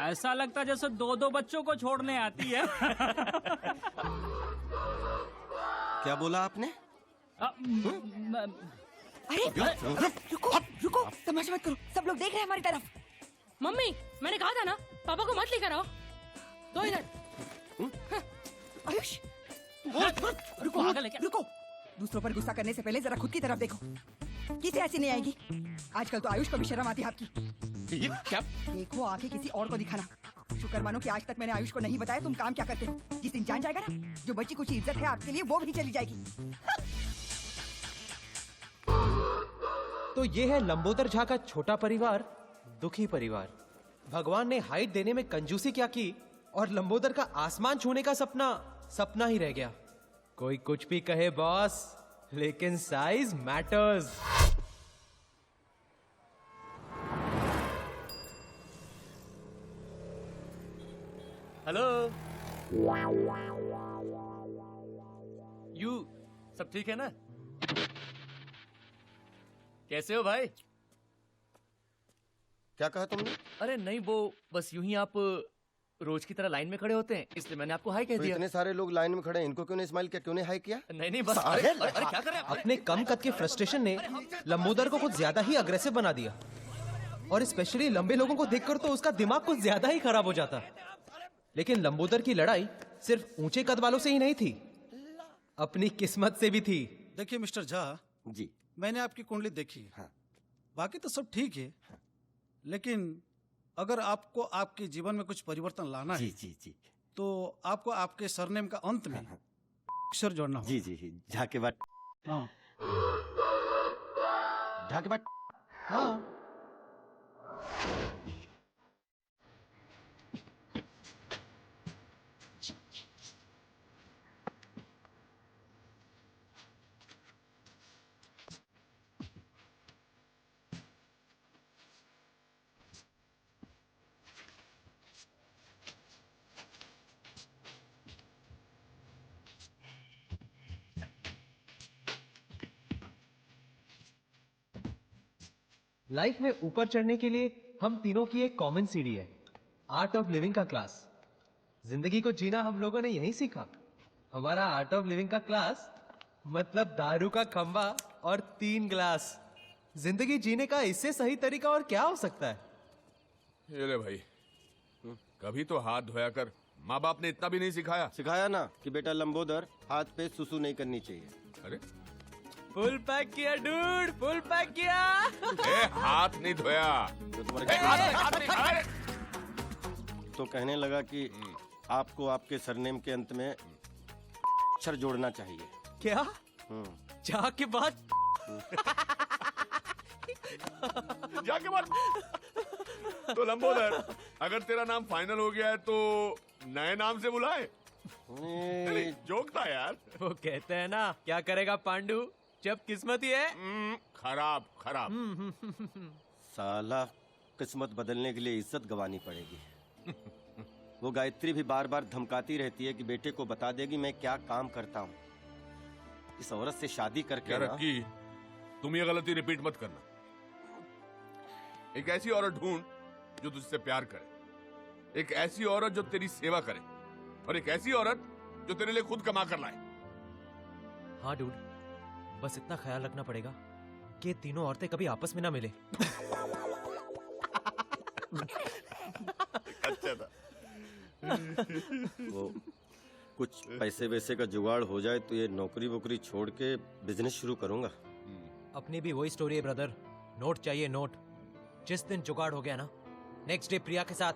ऐसा लगता जैसे 2-2 बच्चों को छोड़ने आती है। क्या बोला आपने? अरे रुको रुको, तमाशा मत करो, सब लोग देख रहे हैं हमारी तरफ। मम्मी, मैंने कहा था ना पापा को मत लेकर आओ। दो इधर। आयुष रुको आगे लेके रुको, दूसरों पर गुस्सा करने से पहले जरा खुद की तरफ देखो। किसे ऐसी नहीं आएगी? आजकल तो आयुष को भी शर्म आती है आपकी। ये क्या? देखो आके किसी और को दिखाना। शुक्र मानो कि आज तक मैंने आयुष को नहीं बताया तुम काम क्या करते हो। जिस दिन जान जाएगा ना, जो बची कुछ इज्जत है आपके लिए वो भी चली जाएगी। तो ये है लंबोदर झा का छोटा परिवार, दुखी परिवार। भगवान ने हाइट देने में कंजूसी क्या की और लंबोदर का आसमान छूने का सपना सपना ही रह गया। कोई कुछ भी कहे बॉस, लेकिन साइज मैटर्स। हेलो यू, सब ठीक है ना? कैसे हो भाई? क्या कहा तुमने? अरे नहीं, वो बस यूं ही आप रोज की तरह लाइन में खड़े होते हैं, इसलिए मैंने आपको हाई कह तो दिया। इतने सारे लोग लाइन में खड़े हैं, इनको क्यों नहीं स्माइल किया, क्यों नहीं हाई किया? नहीं बस अरे, अरे क्या कर रहे हैं? अपने कम कद के फ्रस्ट्रेशन ने लंबोदर को कुछ ज्यादा ही अग्रेसिव बना दिया और स्पेशली लंबे लोगों को देखकर तो उसका दिमाग कुछ ज्यादा ही खराब हो जाता। लेकिन लंबोदर की लड़ाई सिर्फ ऊंचे कद वालों से ही नहीं थी, अपनी किस्मत से भी थी। देखिए मिस्टर झा, जी मैंने आपकी कुंडली देखी। हाँ। बाकी तो सब ठीक है, लेकिन अगर आपको आपके जीवन में कुछ परिवर्तन लाना जी है जी जी तो आपको आपके सरनेम का अंत में अक्षर जोड़ना होगा। जी जी झा के बाद हाँ। झा के बाद हाँ। लाइफ में ऊपर चढ़ने के लिए हम तीनों की एक कॉमन सीढ़ी है, आर्ट ऑफ लिविंग का क्लास। जिंदगी को जीना हम लोगों ने यहीं सीखा। हमारा आर्ट ऑफ लिविंग का क्लास मतलब दारू का खंबा और 3 ग्लास। जिंदगी जीने का इससे सही तरीका और क्या हो सकता है? ये ले भाई, कभी तो हाथ धोया कर। माँ बाप ने इतना भी नहीं सिखाया? सिखाया ना कि बेटा लंबोदर, हाथ पे सुसु नहीं करनी चाहिए। अरे फुल पैक किया डूड, फुल पैक किया। हाथ नहीं धोया तो तुम्हारे हाथ नहीं, अरे! तो कहने लगा कि आपको आपके सरनेम के अंत में अक्षर जोड़ना चाहिए। क्या? जाके बाद जाके बात। तो लंबोदर, अगर तेरा नाम फाइनल हो गया है तो नए नाम से बुलाए। जोक था यार। वो कहते हैं ना, क्या करेगा पांडु जब किस्मत ही है खराब खराब। साला, किस्मत बदलने के लिए इज्जत गंवानी पड़ेगी। वो गायत्री भी बार बार धमकाती रहती है कि बेटे को बता देगी मैं क्या काम करता हूँ। इस औरत से शादी करके क्या ना, रक्की, तुम ये गलती रिपीट मत करना। एक ऐसी औरत ढूंढ जो तुझसे प्यार करे, एक ऐसी औरत जो तेरी सेवा करे, और एक ऐसी औरत जो तेरे लिए खुद कमा कर लाए। हाँ डूड, बस इतना ख्याल रखना पड़ेगा कि ये तीनों औरतें कभी आपस में ना मिले। अच्छा था। वो कुछ पैसे वैसे का जुगाड़ हो जाए तो ये नौकरी वोकरी छोड़ के बिजनेस शुरू करूंगा। अपनी भी वही स्टोरी है ब्रदर, नोट चाहिए नोट। जिस दिन जुगाड़ हो गया ना, नेक्स्ट डे प्रिया के साथ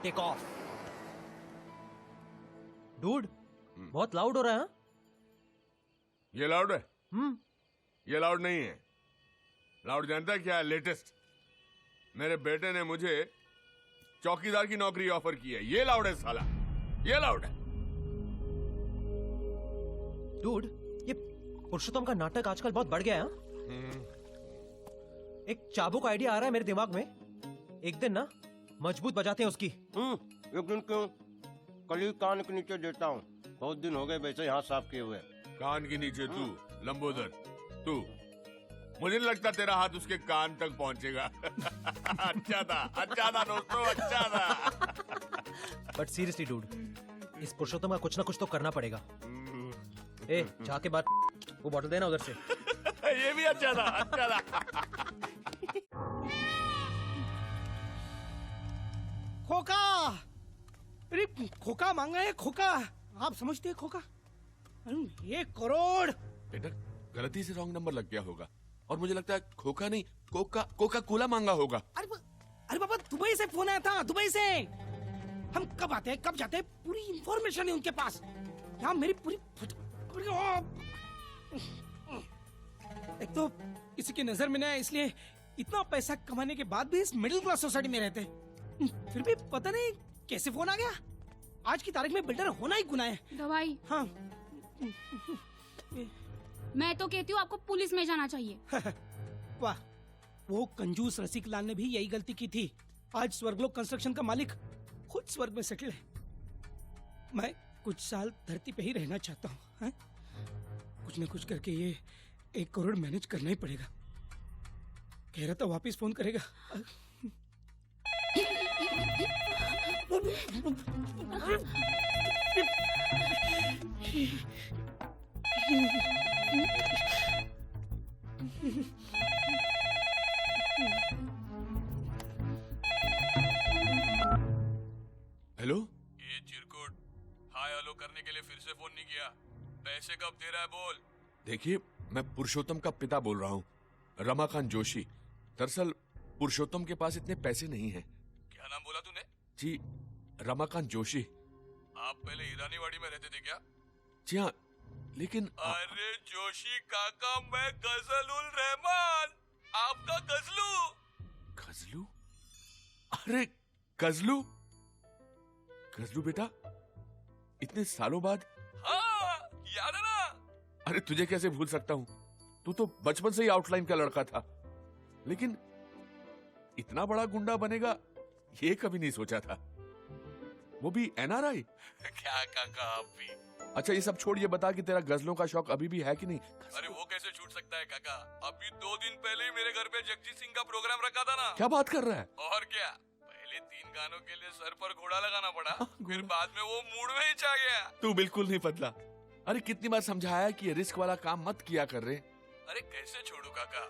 टेक ऑफ। डूड, बहुत लाउड हो रहा है। हाँ? ये लाउड है? ये लाउड नहीं है। लाउड जानता है क्या है? लेटेस्ट। मेरे बेटे ने मुझे चौकीदार की नौकरी ऑफर की है। ये लाउड है साला, ये लाउड है। डूड, ये पुरुषोत्तम का नाटक आजकल बहुत बढ़ गया है। एक चाबुक आइडिया आ रहा है मेरे दिमाग में। एक दिन ना मजबूत बजाते हैं उसकी। एक दिन क्यों, कल ही कान के नीचे देता हूँ। बहुत दिन हो गए वैसे यहाँ साफ किए हुए। कान के नीचे तू, लंबोदर तू। मुझे नहीं लगता तेरा हाथ उसके कान तक पहुंचेगा। अच्छा था दोस्तों, अच्छा था। बट सीरियसली डूड, इस पुरुषोत्तम का कुछ ना कुछ तो करना पड़ेगा। ए, चाह के बाद वो बॉटल देना उधर से। ये भी अच्छा था, अच्छा था। खोका, अरे खोका मांगा है, खोका। आप समझते हैं खोका? 1 करोड़। बेटा गलती से रॉन्ग नंबर लग गया होगा, और मुझे लगता है खोखा नहीं, कोका कोला मांगा होगा। अरे बाबा, दुबई से फोन आया था, दुबई से। हम कब आते हैं कब जाते हैं पूरी इंफॉर्मेशन है उनके पास। यहाँ मेरी पूरी एक तो किसी की नजर में ना है, इसलिए इतना पैसा कमाने के बाद भी इस मिडिल क्लास सोसाइटी में रहते हैं। फिर भी पता नहीं कैसे फोन आ गया। आज की तारीख में बिल्डर होना ही गुनाह है। दवाई। हाँ। मैं तो कहती हूँ आपको पुलिस में जाना चाहिए। वाह, वो कंजूस रसिक लाल ने भी यही गलती की थी। आज स्वर्गलोक कंस्ट्रक्शन का मालिक खुद स्वर्ग में सेटल है। मैं कुछ साल धरती पे ही रहना चाहता हूँ। कुछ न कुछ करके ये 1 करोड़ मैनेज करना ही पड़ेगा। कह रहा था वापिस फोन करेगा। हेलो, ये चिरकुट हाय हेलो करने के लिए फिर से फोन नहीं किया। पैसे कब दे रहा है बोल। देखिए, मैं पुरुषोत्तम का पिता बोल रहा हूँ, रमाकांत जोशी। दरअसल पुरुषोत्तम के पास इतने पैसे नहीं हैं। क्या नाम बोला तूने? जी, रमाकांत जोशी। आप पहले ईरानीवाड़ी में रहते थे क्या? जी हाँ, लेकिन अरे जोशी काका, मैं गजलुल रहमान, आपका गजलू। गजलू? अरे गजलू, गजलू बेटा, इतने सालों बाद। हाँ, याद है ना? अरे तुझे कैसे भूल सकता हूँ, तू तो बचपन से ही आउटलाइन का लड़का था। लेकिन इतना बड़ा गुंडा बनेगा ये कभी नहीं सोचा था, वो भी एनआरआई। क्या काका आप भी। अच्छा ये सब छोड़, ये बता कि तेरा गजलों का शौक अभी भी है कि नहीं? अरे वो कैसे छूट सकता है काका, अभी 2 दिन पहले ही मेरे घर पे जगजीत सिंह का प्रोग्राम रखा था ना। क्या बात कर रहा है? और क्या, पहले 3 गानों के लिए सर पर घोड़ा लगाना पड़ा, फिर बाद में वो मूड में ही छा गया। तू बिल्कुल नहीं बदला। अरे कितनी बार समझाया कि ये रिस्क वाला काम मत किया कर रहे। अरे कैसे छोड़ू काका,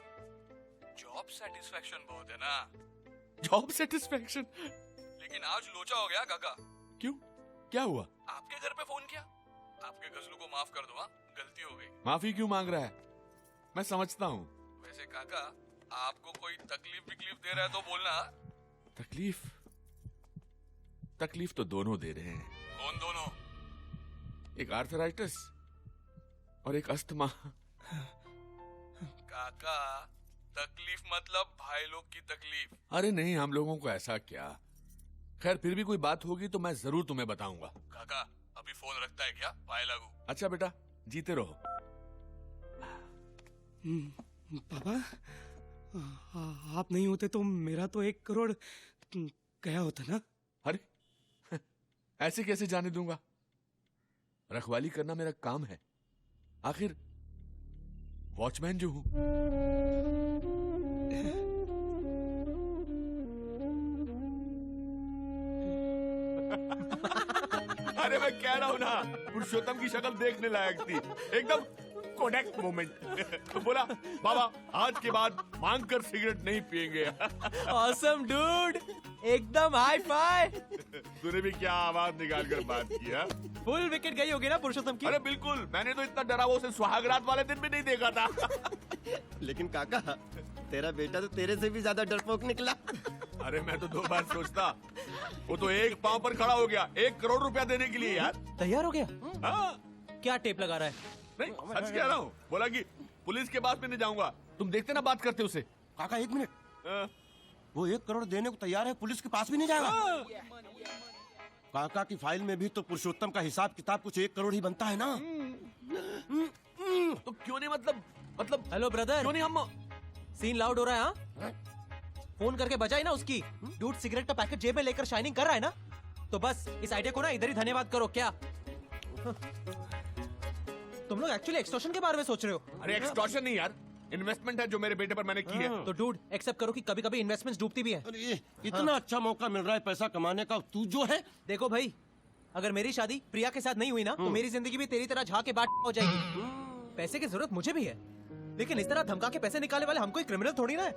जॉब सेटिस्फेक्शन बहुत है ना। Job satisfaction? लेकिन आज लोचा हो गया काका। क्यों, क्या हुआ? आपके घर पे फोन किया, आपके गजलू को माफ कर दो। हाँ, गलती हो गई। माफी क्यों मांग रहा है? मैं समझता हूँ। वैसे काका, आपको कोई तकलीफ दे रहा है तो बोलना। तकलीफ? तकलीफ तो दोनों दे रहे हैं। कौन दोनों? एक आर्थराइटिस और एक अस्थमा। काका, तकलीफ मतलब भाई लोग की तकलीफ। अरे नहीं, हम लोगों को ऐसा क्या। खैर, फिर भी कोई बात होगी तो मैं जरूर तुम्हें बताऊंगा। काका, अभी फोन रखता है क्या? बाय लागू। अच्छा बेटा, जीते रहो। पापा, आप नहीं होते तो मेरा तो 1 करोड़ गया होता ना। अरे ऐसे कैसे जाने दूंगा? रखवाली करना मेरा काम है, आखिर वॉचमैन जो हूं। अरे मैं कह रहा हूं ना, पुरुषोत्तम की शक्ल देखने लायक थी, एकदम कोडेक्ट मोमेंट। बोला बाबा आज के बाद मांग कर सिगरेट नहीं पिएंगे। ऑसम डूड, एकदम हाई फाई। तूने भी क्या आवाज निकाल कर बात किया? फुल विकेट गई होगी ना पुरुषोत्तम की। अरे बिल्कुल, मैंने तो इतना डरा वो उसे सुहागरात वाले दिन भी नहीं देखा था। लेकिन काका, तेरा बेटा तो तेरे से भी ज्यादा डरपोक निकला। अरे मैं तो 2 बार सोचता, वो तो एक पांव पर खड़ा हो गया 1 करोड़ रुपया देने के लिए। यार तैयार हो गया? हाँ। क्या टेप लगा रहा है? नहीं, सच कह रहा हूँ। बोला कि पुलिस के पास में नहीं जाऊंगा। तुम देखते ना बात करते उसे। काका 1 मिनट, वो 1 करोड़ देने को तैयार है, पुलिस के पास भी नहीं जाएगा। काका की फाइल में भी तो पुरुषोत्तम का हिसाब किताब कुछ 1 करोड़ ही बनता है ना। तो क्यों नहीं, मतलब हेलो ब्रदर, क्यों नहीं हम। सीन लाउड हो रहा है। हाँ, फोन करके बजाई ना उसकी। डूड सिगरेट का पैकेट जेब में लेकर शाइनिंग कर रहा है ना, तो बस इस आइडिया को ना इधर ही धन्यवाद करो। क्या तुम लोग एक्चुअली एक्सटॉर्शन के बारे में सोच रहे हो? अरे एक्सटॉर्शन नहीं यार, इन्वेस्टमेंट है जो मेरे बेटे पर मैंने की है। तो डूड एक्सेप्ट करो कि कभी कभी इन्वेस्टमेंट्स डूबती भी है। अरे ये इतना अच्छा मौका मिल रहा है पैसा कमाने का, तू जो है देखो भाई, अगर मेरी शादी प्रिया के साथ नहीं हुई ना तो मेरी जिंदगी भी तेरी तरह झाके बाट हो जाएगी। पैसे की जरूरत मुझे भी है, लेकिन इस तरह धमका के पैसे निकालने वाले हम कोई क्रिमिनल थोड़ी ना है।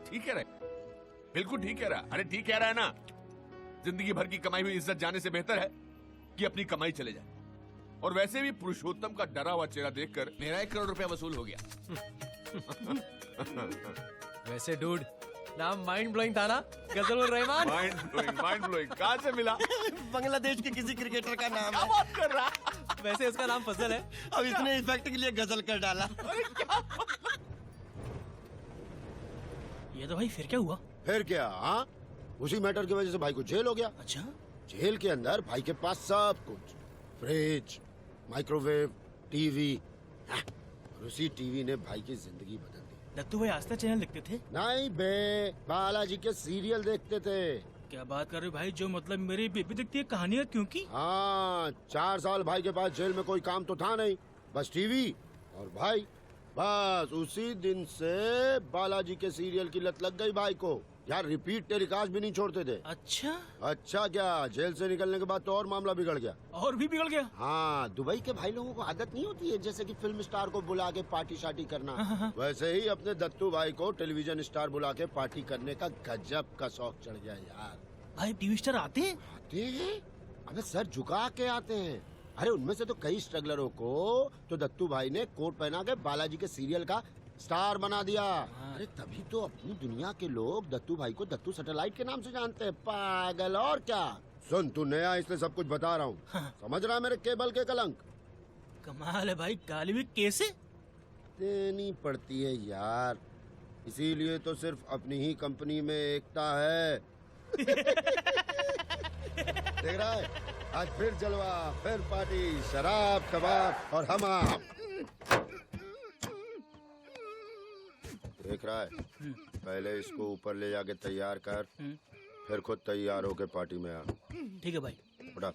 ठीक कह रहा है, बिल्कुल ठीक कह रहा है। अरे ठीक कह रहा है ना। जिंदगी भर की कमाई हुई इज्जत जाने से बेहतर है कि अपनी कमाई चले जाए। और वैसे भी पुरुषोत्तम का डरा हुआ चेहरा देखकर मेरा 1 करोड़ रुपया वसूल हो गया। वैसे डूड नाम माइंड ब्लोइंग था ना, गजल उर रहमान। माइंड ब्लोइंग कहाँ से मिला? बांग्लादेश के किसी क्रिकेटर का नाम क्या है। बात कर रहा? वैसे उसका नाम फजल है। अब इसने इफेक्ट के लिए गजल कर डाला। ये तो भाई फिर क्या हुआ? फिर क्या? हाँ, उसी मैटर की वजह से भाई को जेल हो गया। अच्छा, जेल के अंदर भाई के पास सब कुछ, फ्रिज, माइक्रोवेव, टीवी, और उसी टीवी ने भाई की जिंदगी बदल दी। दत्तू भाई आस्था चैनल देखते थे? नहीं बे, बालाजी के सीरियल देखते थे। क्या बात कर रहे हो भाई, जो मतलब मेरी बेबी देखती है कहानियाँ क्योंकि? हाँ, 4 साल भाई के पास जेल में कोई काम तो था नहीं, बस टीवी और भाई। बस उसी दिन से बालाजी के सीरियल की लत लग गई भाई को। यार रिपीट टेलीकास्ट भी नहीं छोड़ते थे। अच्छा, अच्छा क्या, जेल से निकलने के बाद तो और मामला बिगड़ गया। और भी बिगड़ गया? हाँ, दुबई के भाई लोगों को आदत नहीं होती है जैसे कि फिल्म स्टार को बुला के पार्टी शार्टी करना। वैसे ही अपने दत्तू भाई को टेलीविजन स्टार बुला के पार्टी करने का गजब का शौक चढ़ गया यार। भाई टीवी स्टार आते हैं? आते हैं, अबे सर झुका के आते हैं। अरे उनमें से तो कई स्ट्रगलरों को तो दत्तू भाई ने कोट पहना के बालाजी के सीरियल का स्टार बना दिया। अरे तभी तो अपनी दुनिया के लोग दत्तू भाई को दत्तू सैटेलाइट के नाम से जानते हैं। पागल, और क्या। सुन, तू नया इसलिए सब कुछ बता रहा हूँ। समझ रहा है मेरे केबल के कलंक? कमाल है भाई, गाली भी कैसे देनी पड़ती है यार, इसीलिए तो सिर्फ अपनी ही कंपनी में एकता है। देख रहा है, आज फिर जलवा, फिर पार्टी, शराब, कबाब और हमाम। देख रहा है, पहले इसको ऊपर ले जाके तैयार कर, फिर खुद तैयार होके पार्टी में आ। ठीक है भाई। बड़ा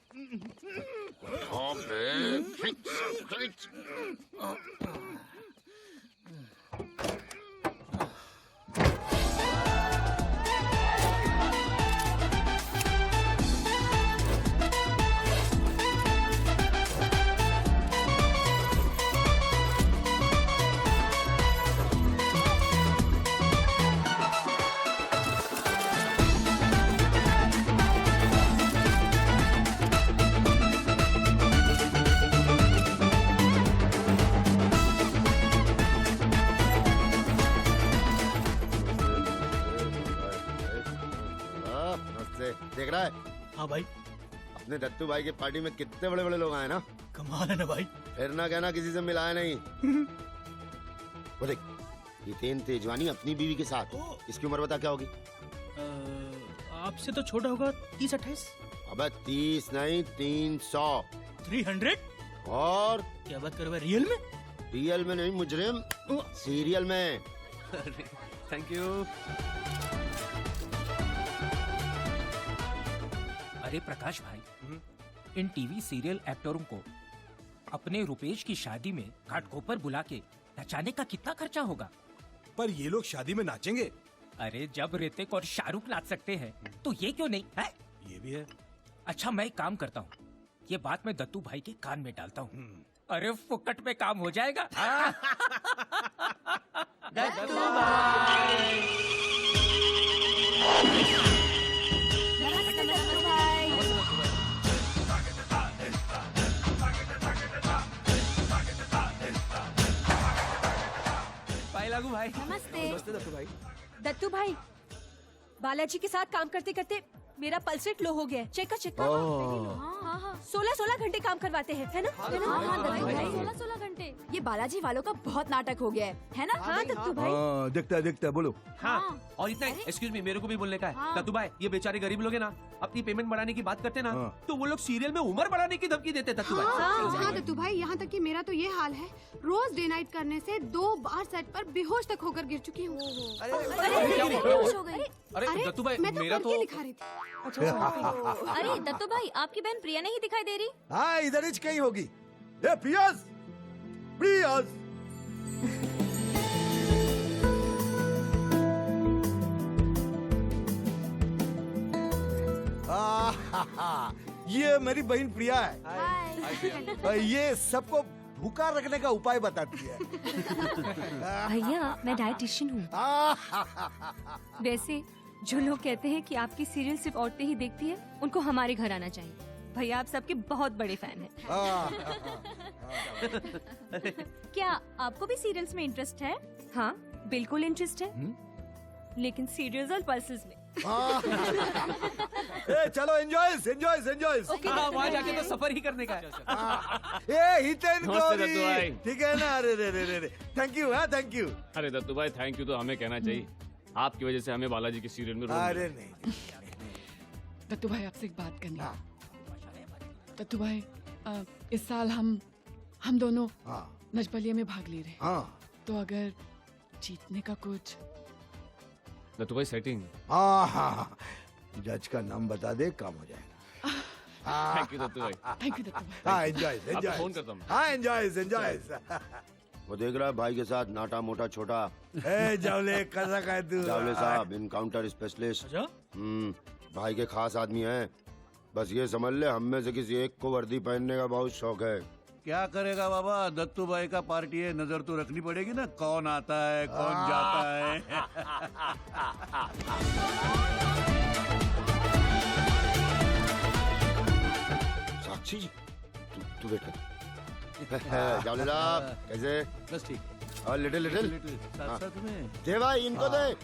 देख रहा है, हाँ भाई, अपने दत्तू भाई के पार्टी में कितने बड़े बड़े लोग आए ना। कमाल है ना भाई। फिर ना कहना किसी से मिलाया नहीं। वो देख, ये तेन तेजवानी अपनी बीवी के साथ, इसकी उम्र बता क्या होगी? आपसे तो छोटा होगा 30-28। अबे 30 नहीं, 300। 300? और क्या बात कर रहे हो, रियल में? रियल में नहीं मुजरिम, सीरियल में। Thank you. अरे प्रकाश भाई, इन टीवी सीरियल एक्टरों को अपने रुपेश की शादी में घाटकोपर बुला के नचाने का कितना खर्चा होगा? पर ये लोग शादी में नाचेंगे? अरे जब ऋतिक और शाहरुख नाच सकते हैं तो ये क्यों नहीं है? ये भी है। अच्छा मैं एक काम करता हूँ, ये बात मैं दत्तू भाई के कान में डालता हूँ। अरे फुकट में काम हो जाएगा। दत्तू भाई लागू भाई। नमस्ते। नमस्ते दत्तू भाई। दत्तू भाई, बालाजी के साथ काम करते करते मेरा पल्स रेट लो हो गया है। चेक कर। हाँ हाँ 16 घंटे काम करवाते हैं, है ना? हाँ दत्तू भाई 16 घंटे। ये बालाजी वालों का बहुत नाटक हो गया है ना? हाँ दत्तू भाई। दिखता है बोलो। हाँ और इतना एक्सक्यूज मी, मेरे को भी बोलने का है। हाँ। दत्तू भाई, ये बेचारे गरीब लोग हैं ना, अपनी पेमेंट बढ़ाने की बात करते हैं ना, हाँ। तो वो लोग सीरियल में उम्र बढ़ाने की धमकी देते हैं दत्तू भाई। हाँ दत्तू भाई, यहाँ तक कि मेरा तो ये हाल है, रोज डे नाइट करने से 2 बार सेट पर बेहोश तक होकर गिर चुकी हूँ। अरे दत्तू भाई, मैं तो मेरा पढ़ के तो लिखा रही थी। अरे दत्तू भाई, आपकी बहन प्रिया नहीं दिखाई दे रही? हाँ, इधर ही कहीं होगी। ए पियास, प्लीज। ये मेरी बहन प्रिया है। ये सबको भूखा रखने का उपाय बताती है। भैया मैं डाइटिशियन हूँ। वैसे जो लोग कहते हैं कि आपकी सीरियल सिर्फ औरतें ही देखती है, उनको हमारे घर आना चाहिए। भैया आप सबके बहुत बड़े फैन हैं। क्या आपको भी सीरियल्स में इंटरेस्ट है? हाँ बिल्कुल इंटरेस्ट है, लेकिन सीरियल्स और पल्सेस में। ए, चलो एंजॉयस एंजॉयस एंजॉयस। वहाँ जाके तो सफर ही करने का है। ए हितेन नमस्ते दत्तू भाई। ठीक है ना? अरे रे रे रे थैंक यू। हाँ थैंक यू। अरे दत्तू भाई थैंक यू तो हमें कहना चाहिए, आपकी वजह से हमें बालाजी की सीरियल में रोल अरे मिला। नहीं। दत्तू भाई आपसे एक बात करनी है। दत्तू भाई इस साल हम दोनों नजबलिया में भाग ले रहे हैं। हाँ तो अगर जीतने का कुछ। दत्तू भाई सेटिंग। हाँ जज का नाम बता दे, काम हो जाएगा। थैंक यू दत्तू भाई। थैंक यू दत्तू भाई। हाँ एंजॉयस आपको एंजॉयस। फोन करता हूँ। हाँ एंजॉयस एंजॉयस। वो देख रहा है भाई के साथ नाटा मोटा छोटा। ए जावले कैसा का है तू? जावले साहब इनकाउंटर स्पेशलिस्ट। भाई के खास आदमी हैं। बस ये समझ ले हम में से किसी एक को वर्दी पहनने का बहुत शौक है। क्या करेगा बाबा, दत्तू भाई का पार्टी है, नजर तो रखनी पड़ेगी ना, कौन आता है कौन जाता है। साक्षी जी तू बैठा। जावले साहब कैसे? बस ठीक। और लिटिल लिटिल साथ साथ में दे भाई इनको दे।